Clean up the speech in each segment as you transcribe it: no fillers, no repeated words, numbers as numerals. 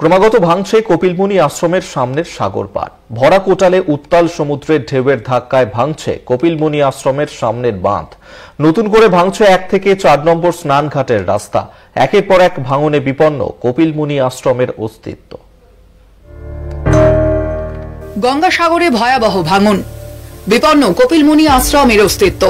ক্রমাগত ভাঙছে কপিলমুনি আশ্রমের সামনের সাগর পাড়। ভরা কোটালে উত্তাল সমুদ্রের ঢেউয়ের ধাক্কায় ভাঙছে কপিলমুনি আশ্রমের সামনের বাঁধ। নতুন করে ভাঙছে 1 থেকে 4 নম্বর স্নানঘাটের রাস্তা। একের পর এক ভাঙনে বিপন্ন কপিলমুনি আশ্রমের অস্তিত্ব। গঙ্গাসাগরে ভয়াবহ ভাঙন, বিপন্ন কপিলমুনি আশ্রমের অস্তিত্ব।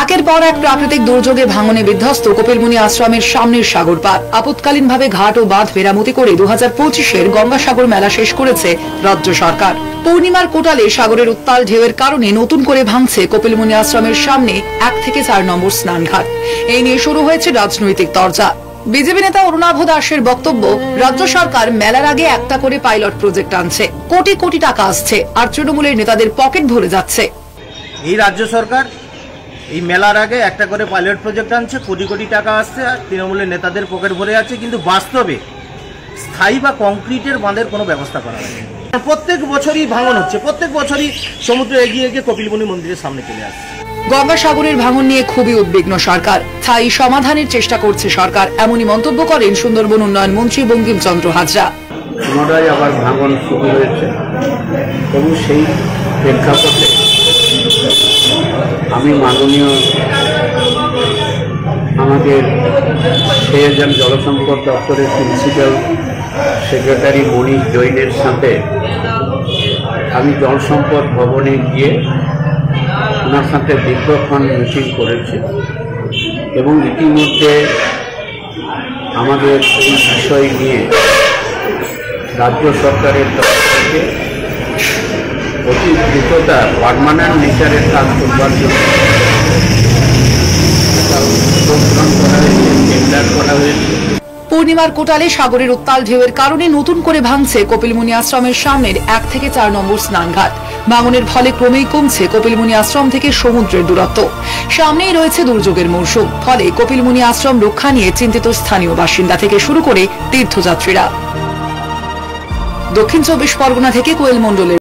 একের পর এক প্রাকৃতিক দুর্যোগে ভাঙনে বিধ্বস্ত কপিলমুনি আশ্রমের সামনের সাগর পাড়। আপৎকালীনভাবে ঘাট ও বাঁধ মেরামতি করে 2025-এর গঙ্গাসাগর মেলা শেষ করেছে রাজ্য সরকার। পূর্ণিমার কোটালে সাগরের উত্তাল ঢেউয়ের কারণে নতুন করে ভাঙছে কপিলমুনি আশ্রমের সামনে 1 থেকে 4 নম্বর স্নানঘাট। এই নিয়ে শুরু হয়েছে রাজনৈতিক তরজা। বিজেপি নেতা অরুণাভ দাসের বক্তব্য, রাজ্য সরকার মেলার আগে একটা করে পাইলট প্রজেক্ট আনছে, কোটি কোটি টাকা আসছে, আর তৃণমূলের নেতাদের পকেট ভরে যাচ্ছে। এই রাজ্য সরকার এই মেলার আগে একটা করে পাইলট প্রজেক্ট আনছে, কোটি কোটি টাকা আসছে, আর তৃণমূলের নেতাদের পকেট ভরে যাচ্ছে, কিন্তু বাস্তবে স্থায়ী বা কংক্রিটের বাঁধের কোনো ব্যবস্থা করা হয়নি। প্রত্যেক বছরই ভাঙন হচ্ছে, প্রত্যেক বছরই সমুদ্র এগিয়ে গিয়ে কপিলমুনি মন্দিরের সামনে চলে আসছে। গঙ্গাসাগরের ভাঙন নিয়ে খুবই উদ্বিগ্ন সরকার, স্থায়ী সমাধানের চেষ্টা করছে সরকার, এমনই মন্তব্য করেন সুন্দরবন উন্নয়ন মন্ত্রী বঙ্কিমচন্দ্র হাজরা। পুনরায় আবার ভাঙন শুরু হয়েছে এবং সেই প্রেক্ষাপটে আমি মাননীয় আমাদের পেয়জল এবং জলসম্পদ দপ্তরের প্রিন্সিপাল সেক্রেটারি মনীষ জৈনের সাথে আমি জলসম্পদ ভবনে গিয়ে ওনার সাথে দীর্ঘক্ষণ মিটিং করেছি এবং ইতিমধ্যে আমাদের এই বিষয় নিয়ে রাজ্য সরকারের তরফ থেকে অতি দ্রুততা পার্মানেন্ট নেচারের কাজ করবার জন্য টেন্ডার করা হয়েছে। পূর্ণিমার কোটালে সাগরের উত্তাল ঢেউয়ের কারণে নতুন করে ভাঙছে কপিলমুনি আশ্রমের সামনের 1 থেকে 4 নম্বর স্নানঘাট। ভাঙনের ফলে ক্রমেই কমছে কপিলমুনি আশ্রম থেকে সমুদ্রের দূরত্ব। সামনেই রয়েছে দুর্যোগের মৌসুম, ফলে কপিলমুনি আশ্রম রক্ষা নিয়ে চিন্তিত স্থানীয় বাসিন্দা থেকে শুরু করে তীর্থযাত্রীরা। দক্ষিণ 24 পরগনা থেকে কোয়েল মণ্ডলের